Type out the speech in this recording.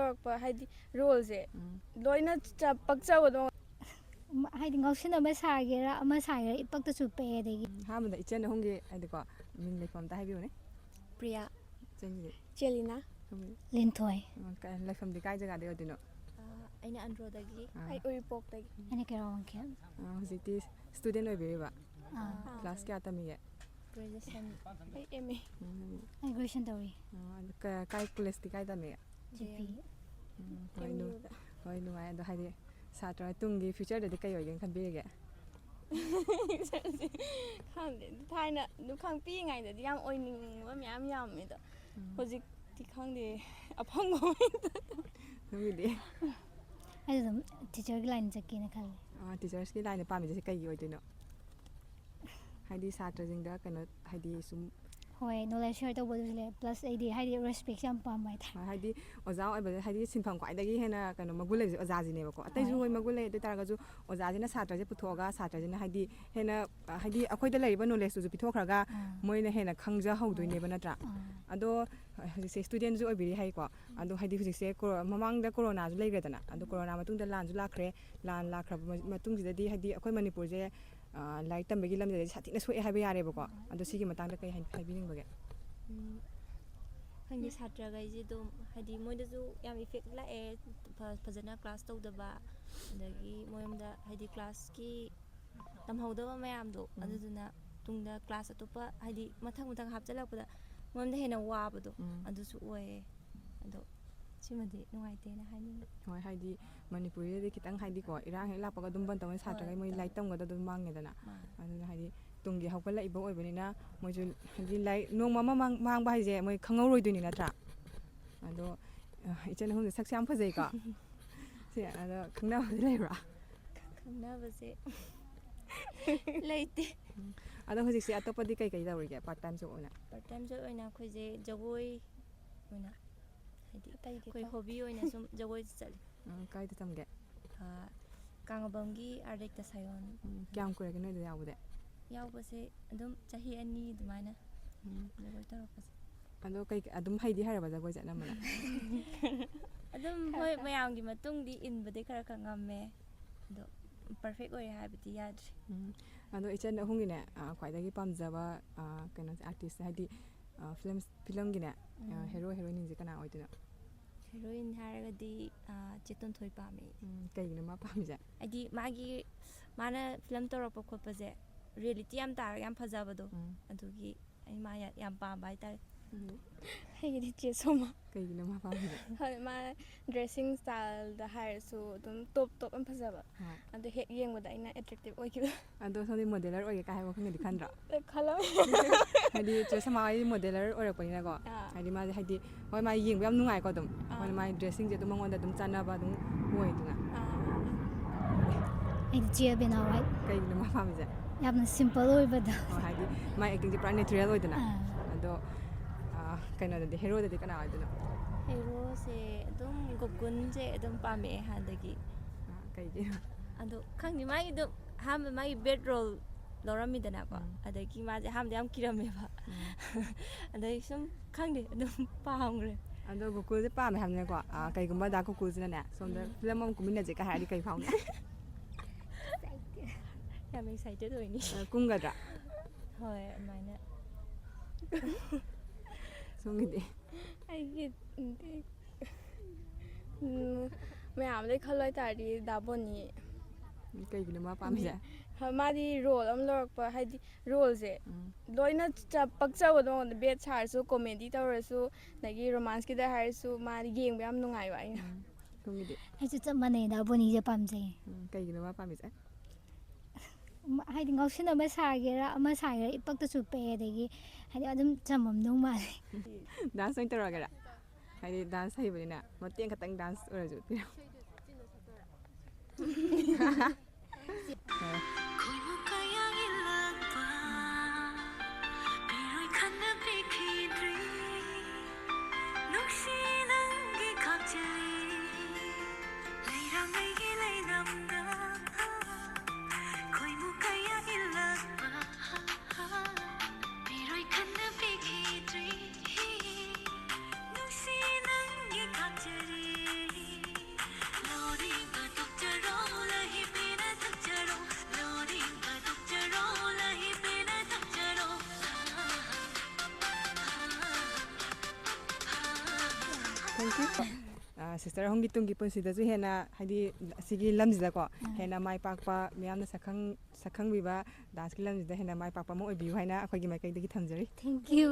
ꯂꯧꯔꯛꯄ ꯍꯥꯏꯗꯤ ꯔꯣꯜꯁꯦ ꯂꯣꯏꯅ ꯄꯛꯆꯕꯗꯣ ꯍꯥꯏꯗꯤ ꯉꯥꯎꯁꯤꯟꯅꯕ ꯁꯥꯒꯦꯔꯥ ꯑꯃ ꯁꯥꯒꯦꯔꯥ ꯏꯄꯛꯇ ꯆꯨꯞꯄꯛꯑꯦ ꯑꯗꯒꯤ ꯑꯍꯥꯟꯕꯗ ꯏꯆꯟ ꯑꯍꯨꯝꯒꯤ ꯍꯥꯏꯗꯤꯀꯣ ꯃꯤꯡ ꯂꯩꯐꯝ ꯑꯝꯇ ꯍꯥꯏꯕꯤꯌꯨꯅꯦ ꯄ꯭ꯔꯤꯌꯥ ꯏꯆꯟꯒꯤꯗꯤ ꯆꯦꯂꯤꯅꯥ ꯂꯤꯟꯊꯣꯏ ꯂꯩꯐꯝꯗꯤ ꯀꯥꯏ ꯖꯒꯥꯗꯩ ꯑꯣꯏꯗꯣꯏꯅꯣ ꯑꯩꯅ ꯑꯟꯗ꯭ꯔꯣꯗꯒꯤ ꯑꯩ ꯎꯔꯤꯄꯣꯛꯇꯒꯤ ꯑꯩꯅ ꯀꯩꯔꯥꯎꯟꯈꯦꯝ ꯍꯧꯖꯤꯛꯇꯤ ꯁ꯭ꯇꯨꯗꯦꯟ ꯑꯣꯏꯕꯤꯔꯤꯕ ꯀ꯭ꯂꯥꯁ ꯀꯌꯥ ꯇꯝꯃꯤꯒꯦ ꯒ꯭ꯔꯦꯖꯨꯑꯦꯁꯟ ꯑꯩ ꯑꯦꯝ ꯑꯦ ꯑꯩ ꯒ꯭ꯔꯦꯖꯨꯑꯦꯁꯟ ꯇꯧꯔꯤ ꯀꯥꯏ ꯀꯣꯂꯦꯖꯇꯤ ꯀꯥꯏ ꯇꯝꯃꯤꯒꯦ ꯖꯤꯄꯤ ꯍꯣꯏ ꯅꯨꯡꯉꯥꯏ ꯑꯗꯣ ꯍꯥꯏꯗꯤ ꯁꯥꯇ꯭ꯔ ꯇꯨꯡꯒꯤ ꯐ꯭ꯌꯨꯆꯔꯗꯗꯤ ꯀꯩ ꯑꯣꯏꯒꯦꯅ ꯈꯟꯕꯤꯔꯤꯒꯦ ꯈꯪꯗꯦ ꯊꯥꯏꯅ ꯄꯤꯛꯏꯉꯩꯗꯗꯤ ꯌꯥꯝ ꯑꯣꯏꯅꯤꯡꯕ ꯃꯌꯥꯝ ꯌꯥꯝꯃꯦꯗꯣ ꯍꯧꯖꯤꯛꯇꯤ ꯈꯪꯗꯦ ꯑꯐꯪꯕ ꯅꯪꯒꯤꯗꯤ ꯑꯩ ꯑꯗꯨꯝ ꯇꯤꯆꯔꯒꯤ ꯂꯥꯏꯟ ꯆꯠꯀꯦꯅ ꯈꯜꯂꯦ ꯇꯤꯆꯔꯁꯀꯤ ꯂꯥꯏꯟꯗ ꯄꯥꯝꯃꯤꯁꯦ ꯀꯩꯒꯤ ꯑꯣꯏꯗꯣꯏꯅꯣ ꯍꯥꯏꯗꯤ ꯁꯥꯇ꯭ꯔꯁꯤꯡꯗ ꯀꯩꯅꯣ ꯍꯥꯏꯗꯤ ꯁꯨꯝ ꯍꯣꯏ ꯅꯣꯂꯦꯖ ꯁꯤꯌꯔ ꯇꯧꯕꯗꯨꯁꯨ ꯂꯩ ꯄ꯭ꯂꯁ ꯑꯩꯗꯤ ꯍꯥꯏꯗꯤ ꯔꯦꯁꯄꯦꯛꯁꯦ ꯌꯥꯝ ꯄꯥꯝꯕ ꯍꯥꯏꯇꯥꯔꯦ ꯍꯥꯏꯗꯤ ꯑꯣꯖꯥ ꯑꯣꯏꯕꯁꯦ ꯍꯥꯏꯗꯤ ꯁꯤꯟꯐꯝ ꯈ꯭ꯋꯥꯏꯗꯒꯤ ꯍꯦꯟꯅ ꯀꯩꯅꯣ ꯃꯒꯨꯟ ꯂꯩꯕꯁꯦ ꯑꯣꯖꯥꯁꯤꯅꯦꯕꯀꯣ ꯑꯇꯩꯁꯨ ꯍꯣꯏ ꯃꯒꯨꯟ ꯂꯩ ꯑꯗꯨ ꯑꯣꯏꯇꯥꯔꯒꯁꯨ ꯑꯣꯖꯥꯁꯤꯅ ꯁꯥꯇ꯭ꯔꯁꯦ ꯄꯨꯊꯣꯛꯑꯒ ꯁꯥꯇ꯭ꯔꯁꯤꯅ ꯍꯥꯏꯗꯤ ꯍꯦꯟꯅ ꯍꯥꯏꯗꯤ ꯑꯩꯈꯣꯏꯗ ꯂꯩꯔꯤꯕ ꯅꯣꯂꯦꯖꯇꯨꯁꯨ ꯄꯤꯊꯣꯛꯈ꯭ꯔꯒ ꯃꯣꯏꯅ ꯍꯦꯟꯅ ꯈꯪꯖꯍꯧꯗꯣꯏꯅꯦꯕ ꯅꯠꯇ꯭ꯔꯥ ꯑꯗꯣ ꯍꯧꯖꯤꯛꯁꯦ ꯁ꯭ꯇꯨꯗꯦꯟꯁꯨ ꯑꯣꯏꯕꯤꯔꯤ ꯍꯥꯏꯀꯣ ꯑꯗꯣ ꯍꯥꯏꯗꯤ ꯍꯧꯖꯤꯛꯁꯦ ꯃꯃꯥꯡꯗ ꯀꯣꯔꯣꯅꯥꯁꯨ ꯂꯩꯈ꯭ꯔꯦꯗꯅ ꯑꯗꯣ ꯀꯣꯔꯣꯅꯥ ꯃꯇꯨꯡꯗ ꯂꯥꯟꯁꯨ ꯂꯥꯛꯈ꯭ꯔꯦ ꯂꯥꯟ ꯂꯥꯛꯈ꯭ꯔꯕ ꯃꯇꯨꯡꯁꯤꯗꯗꯤ ꯍꯥꯏꯗꯤ ꯑꯩꯈꯣꯏ ꯃꯅꯤꯄꯨꯔꯁꯦ ꯂꯥꯏꯔꯤꯛ ꯇꯝꯕꯒꯤ ꯂꯝꯁꯤꯗꯗꯤ ꯁꯥꯊꯤꯅ ꯁꯣꯛꯑꯦ ꯍꯥꯏꯕ ꯌꯥꯔꯦꯕꯀꯣ ꯑꯗꯣ ꯁꯤꯒꯤ ꯃꯇꯥꯡꯗ ꯀꯩ ꯍꯥꯏꯕꯤꯅꯤꯡꯕꯒꯦ ꯈꯪꯗꯦ ꯁꯥꯇ꯭ꯔꯈꯩꯁꯦ ꯑꯗꯨꯝ ꯍꯥꯏꯗꯤ ꯃꯣꯏꯗꯁꯨ ꯌꯥꯝ ꯏꯐꯦꯛ ꯂꯥꯛꯑꯦ ꯐꯖꯅ ꯀ꯭ꯂꯥꯁ ꯇꯧꯗꯕ ꯑꯗꯒꯤ ꯃꯣꯏꯔꯣꯝꯗ ꯍꯥꯏꯗꯤ ꯀ꯭ꯂꯥꯁꯀꯤ ꯇꯝꯍꯧꯗꯕ ꯃꯌꯥꯝꯗꯣ ꯑꯗꯨꯗꯨꯅ ꯇꯨꯡꯗ ꯀ꯭ꯂꯥꯁ ꯑꯇꯣꯞꯄ ꯍꯥꯏꯗꯤ ꯃꯊꯪ ꯃꯊꯪ ꯍꯥꯞꯆꯤꯜꯂꯛꯄꯗ ꯃꯣꯏꯔꯣꯝꯗ ꯍꯦꯟꯅ ꯋꯥꯕꯗꯣ ꯑꯗꯨꯁꯨ ꯑꯣꯏꯌꯦ ꯑꯗꯣ ꯁꯤꯃꯗꯤ ꯅꯨꯡꯉꯥꯏꯇꯦꯅ ꯍꯥꯏꯅꯤꯡꯉꯤ ꯍꯣꯏ ꯍꯥꯏꯗꯤ ꯃꯅꯤꯄꯨꯔꯗꯗꯤ ꯈꯤꯇꯪ ꯍꯥꯏꯗꯤꯀꯣ ꯏꯔꯥꯡ ꯍꯦꯛ ꯂꯥꯛꯄꯒ ꯑꯗꯨꯝ ꯕꯟ ꯇꯧꯅꯩ ꯁꯥꯇ꯭ꯔꯈꯩ ꯃꯣꯏ ꯂꯥꯏꯔꯤꯛ ꯇꯝꯒꯗ ꯑꯗꯨꯝ ꯃꯥꯡꯉꯦꯗꯅ ꯑꯗꯨꯅ ꯍꯥꯏꯗꯤ ꯇꯨꯡꯒꯤ ꯍꯧꯒꯠꯂꯛꯏꯕ ꯑꯣꯏꯕꯅꯤꯅ ꯃꯣꯏꯁꯨ ꯍꯥꯏꯗꯤ ꯂꯥꯏꯔꯤꯛ ꯅꯣꯡꯃ ꯑꯃ ꯃꯥꯡꯕ ꯍꯥꯏꯁꯦ ꯃꯣꯏ ꯈꯪꯍꯧꯔꯣꯏꯗꯣꯏꯅꯤ ꯅꯠꯇ꯭ꯔꯥ ꯑꯗꯣ ꯏꯆꯟ ꯑꯍꯨꯝꯁꯦ ꯁꯛꯁꯦ ꯌꯥꯝ ꯐꯖꯩꯀꯣ ꯁꯤ ꯑꯗꯣ ꯈꯪꯅꯕꯗꯤ ꯂꯩꯕ꯭ꯔꯥ ꯈꯪꯅꯕꯁꯦ ꯂꯩꯇꯦ ꯑꯗꯣ ꯍꯧꯖꯤꯛꯁꯦ ꯑꯇꯣꯞꯄꯗꯤ ꯀꯩꯀꯩ ꯇꯧꯔꯤꯒꯦ ꯄꯥꯔꯠ ꯇꯥꯏꯝ ꯖꯣꯕ ꯑꯣꯏꯅ ꯄꯥꯔꯠ ꯇꯥꯏꯝ ꯖꯣꯕ ꯑꯣꯏꯅ ꯑꯩꯈꯣꯏꯁꯦ ꯖꯒꯣꯏ ꯑꯣꯏꯅ ꯍꯥꯏꯗꯤ ꯑꯩꯈꯣꯏ ꯍꯣꯕꯤ ꯑꯣꯏꯅ ꯁꯨꯝ ꯖꯒꯣꯏ ꯆꯠꯂꯤ ꯀꯥꯏꯗ ꯇꯝꯒꯦ ꯀꯥꯡꯉꯕꯝꯒꯤ ꯑꯥꯔꯗꯦꯛꯇ ꯁꯥꯏꯌꯣꯟ ꯀꯌꯥꯝ ꯀꯨꯏꯔꯒꯦ ꯅꯣꯏꯗ ꯌꯥꯎꯕꯗꯤ ꯌꯥꯎꯕꯁꯦ ꯑꯗꯨꯝ ꯆꯍꯤ 2 ꯑꯗꯨꯃꯥꯏꯅ ꯖꯒꯣꯏ ꯇꯧꯔꯛꯄꯁꯦ ꯑꯗꯣ ꯑꯗꯨꯝ ꯍꯩꯗꯤ ꯍꯩꯔꯕ ꯖꯒꯣꯏꯁꯦ ꯑꯅꯝꯕꯅ ꯑꯗꯨꯝ ꯍꯣꯏ ꯃꯌꯥꯝꯒꯤ ꯃꯇꯨꯡꯗꯤ ꯏꯟꯕꯗꯤ ꯈꯔ ꯉꯝꯃꯦ ꯑꯗꯣ ꯄꯔꯐꯦꯛ ꯑꯣꯏꯔꯦ ꯍꯥꯏꯕꯗꯤ ꯌꯥꯗ꯭ꯔꯤ ꯑꯗꯣ ꯏꯆꯟ ꯑꯍꯨꯝꯒꯤꯅꯦ ꯈ꯭ꯋꯥꯏꯗꯒꯤ ꯄꯥꯝꯖꯕ ꯀꯩꯅꯣꯁꯦ ꯑꯥꯔꯇꯤꯁ ꯍꯥꯏꯗꯤ ꯐꯤꯂꯝꯒꯤꯅꯦ ꯍꯦꯔꯣ ꯍꯦꯔꯣꯏꯅꯤꯁꯦ ꯀꯅꯥ ꯑꯣꯏꯗꯣꯏꯅꯣ ꯍꯦꯔꯣꯏꯟ ꯍꯥꯏꯔꯒꯗꯤ ꯆꯦꯇꯣꯟꯊꯣꯏ ꯄꯥꯝꯃꯦ ꯀꯩꯒꯤꯅꯣ ꯃꯥ ꯄꯥꯝꯃꯤꯁꯦ ꯍꯥꯏꯗꯤ ꯃꯥꯅ ꯐꯤꯂꯝ ꯇꯧꯔꯛꯄ ꯈꯣꯠꯄꯁꯦ ꯔꯤꯌꯦꯂꯤꯇꯤ ꯌꯥꯝ ꯇꯥꯔꯒ ꯌꯥꯝ ꯐꯖꯕꯗꯣ ꯑꯗꯨꯒꯤ ꯑꯩ ꯃꯥ ꯌꯥꯝ ꯄꯥꯝꯕ ꯍꯥꯏꯇꯥꯔꯦ ꯑꯩꯒꯤꯗꯤ ꯆꯦ ꯁꯣꯃꯥ ꯀꯩꯒꯤꯅꯣ ꯃꯥ ꯄꯥꯝꯃꯤꯁꯦ ꯍꯣꯏ ꯃꯥ ꯗ꯭ꯔꯦꯁꯤꯡ ꯁ꯭ꯇꯥꯏꯜꯗ ꯍꯥꯏꯔꯁꯨ ꯑꯗꯨꯝ ꯇꯣꯞ ꯌꯥꯝ ꯐꯖꯕ ꯑꯗꯣ ꯍꯦꯛ ꯌꯦꯡꯕꯗ ꯑꯩꯅ ꯑꯦꯇ꯭ꯔꯦꯛꯇꯤꯞ ꯑꯣꯏꯈꯤꯕ ꯑꯗꯣ ꯁꯣꯝꯗꯤ ꯃꯣꯗꯦꯂꯔ ꯑꯣꯏꯒꯦ ꯀꯥꯏ ꯍꯥꯏꯕ ꯋꯥꯈꯜꯒꯗꯤ ꯈꯟꯗ꯭ꯔꯣ ꯈꯜꯂꯝꯃꯦ ꯍꯥꯏꯗꯤ ꯆꯦ ꯁꯃꯥ ꯍꯣꯏꯗꯤ ꯃꯣꯗꯦꯂꯔ ꯑꯣꯏꯔꯛꯄꯅꯤꯅꯀꯣ ꯍꯥꯏꯗꯤ ꯃꯥꯁꯦ ꯍꯥꯏꯗꯤ ꯍꯣꯏ ꯃꯥ ꯌꯦꯡꯕ ꯌꯥꯝ ꯅꯨꯡꯉꯥꯏꯀꯣ ꯑꯗꯨꯝ ꯍꯣꯏ ꯃꯥꯒꯤ ꯗ꯭ꯔꯦꯁꯁꯤꯡꯁꯦ ꯑꯗꯨꯝ ꯃꯉꯣꯟꯗ ꯑꯗꯨꯝ ꯆꯥꯟꯅꯕ ꯑꯗꯨꯝ ꯑꯣꯏꯗꯅ ꯑꯩꯗꯤ ꯆꯦ ꯕꯦꯅꯥꯎꯋꯥꯏ ꯀꯩꯒꯤꯅꯣ ꯃꯥ ꯄꯥꯝꯃꯤꯁꯦ ꯌꯥꯝꯅ ꯁꯤꯝꯄꯜ ꯑꯣꯏꯕꯗꯣ ꯍꯥꯏꯗꯤ ꯃꯥꯏ ꯑꯦꯛꯇꯤꯡꯁꯦ ꯄꯨꯔꯥ ꯅꯦꯆꯔꯦꯜ ꯑꯣꯏꯗꯅ ꯑꯗꯣ ꯀꯩꯅꯣꯗꯗꯤ ꯍꯦꯔꯣꯗꯗꯤ ꯀꯅꯥ ꯑꯣꯏꯗꯣꯏꯅꯣ ꯍꯦꯔꯣꯁꯦ ꯑꯗꯨꯝ ꯒꯣꯀꯨꯟꯁꯦ ꯑꯗꯨꯝ ꯄꯥꯝꯃꯛꯑꯦ ꯍꯥꯟꯅꯗꯒꯤ ꯀꯩꯒꯤꯅꯣ ꯑꯗꯣ ꯈꯪꯗꯦ ꯃꯥꯒꯤꯗꯣ ꯑꯍꯥꯟꯕ ꯃꯥꯒꯤ ꯕꯦꯠ ꯔꯣꯜ ꯂꯧꯔꯝꯃꯤꯗꯅꯀꯣ ꯑꯗꯒꯤ ꯃꯥꯁꯦ ꯑꯍꯥꯟꯕꯗ ꯌꯥꯝ ꯀꯤꯔꯝꯃꯦꯕ ꯑꯗꯩ ꯁꯨꯝ ꯈꯪꯗꯦ ꯑꯗꯨꯝ ꯄꯥꯝꯈ꯭ꯔꯦ ꯑꯗꯣ ꯒꯣꯀꯨꯜꯁꯦ ꯄꯥꯝꯃꯦ ꯍꯥꯏꯕꯅꯤꯅꯀꯣ ꯀꯩꯒꯨꯝꯕ ꯗꯥ ꯒꯣꯀꯨꯜꯁꯤꯅꯅꯦ ꯁꯣꯝꯗ ꯐꯤꯂꯝ ꯑꯃ ꯀꯨꯝꯃꯤꯟꯅꯁꯦ ꯀꯥꯏ ꯍꯥꯏꯔꯗꯤ ꯀꯩ ꯐꯥꯎꯅꯤ ꯌꯥꯝ ꯑꯦꯛꯁꯥꯏꯇꯦꯠ ꯑꯣꯏꯅꯤ ꯀꯨꯝꯒꯗ꯭ꯔꯥ ꯍꯣꯏ ꯑꯗꯨꯃꯥꯏꯅ ꯁꯣꯝꯒꯤꯗꯤ ꯑꯩꯒꯤꯗꯤ ꯃꯌꯥꯝꯗꯩ ꯈꯜꯂꯣ ꯍꯥꯏꯇꯥꯔꯗꯤ ꯗꯥ ꯕꯣꯅꯤ ꯀꯩꯒꯤꯅꯣ ꯃꯥ ꯄꯥꯝꯃꯤꯁꯦ ꯃꯥꯗꯤ ꯔꯣꯜ ꯑꯃ ꯂꯧꯔꯛꯄ ꯍꯥꯏꯗꯤ ꯔꯣꯜꯁꯦ ꯂꯣꯏꯅ ꯄꯛꯆꯕꯗꯣ ꯕꯦꯠ ꯁꯥꯔꯁꯨ ꯀꯣꯃꯦꯗꯤ ꯇꯧꯔꯁꯨ ꯑꯗꯒꯤ ꯔꯣꯃꯥꯟꯁꯀꯤꯗ ꯍꯥꯏꯔꯁꯨ ꯃꯥꯗꯤ ꯌꯦꯡꯕ ꯌꯥꯝ ꯅꯨꯡꯉꯥꯏꯕ ꯑꯩꯅ ꯁꯣꯝꯒꯤꯗꯤ ꯑꯩꯁꯨ ꯆꯞ ꯃꯥꯟꯅꯩ ꯗꯥ ꯕꯣꯅꯤꯁꯦ ꯄꯥꯝꯖꯩ ꯀꯩꯒꯤꯅꯣ ꯃꯥ ꯄꯥꯝꯃꯤꯁꯦ ꯍꯥꯏꯗꯤ ꯉꯥꯎꯁꯤꯟꯅꯕ ꯁꯥꯒꯦꯔꯥ ꯑꯃ ꯁꯥꯒꯦꯔꯥ ꯏꯄꯛꯇ ꯆꯨꯞꯄꯛꯑꯦ ꯑꯗꯒꯤ ꯍꯥꯏꯗꯤ ꯑꯗꯨꯝ ꯆꯝꯃꯝꯗꯧ ꯃꯥꯜꯂꯦ ꯗꯥꯟꯁ ꯑꯣꯏꯅ ꯇꯧꯔꯛꯑꯒꯦꯔꯥ ꯍꯥꯏꯗꯤ ꯗꯥꯟꯁ ꯍꯩꯕꯅꯤꯅ ꯃꯇꯦꯛ ꯈꯛꯇꯪ ꯗꯥꯟꯁ ꯑꯣꯏꯔꯁꯨ ꯊꯦꯡꯛ ꯌꯨ ꯁꯤꯁꯇꯔ ꯑꯍꯨꯝꯒꯤ ꯇꯨꯡꯒꯤ ꯄꯨꯟꯁꯤꯗꯁꯨ ꯍꯦꯟꯅ ꯍꯥꯏꯗꯤ ꯑꯁꯤꯒꯤ ꯂꯝꯁꯤꯗꯀꯣ ꯍꯦꯟꯅ ꯃꯥꯏ ꯄꯥꯛꯄ ꯃꯤꯌꯥꯝꯅ ꯁꯛꯈꯪꯕꯤꯕ ꯗꯥꯟꯁꯀꯤ ꯂꯝꯁꯤꯗ ꯍꯦꯟꯅ ꯃꯥꯏ ꯄꯥꯛꯄ ꯑꯃ ꯑꯣꯏꯕꯤꯌꯨ ꯍꯥꯏꯅ ꯑꯩꯈꯣꯏꯒꯤ ꯃꯥꯏꯀꯩꯗꯒꯤ ꯊꯝꯖꯔꯤ ꯊꯦꯡꯛ ꯌꯨ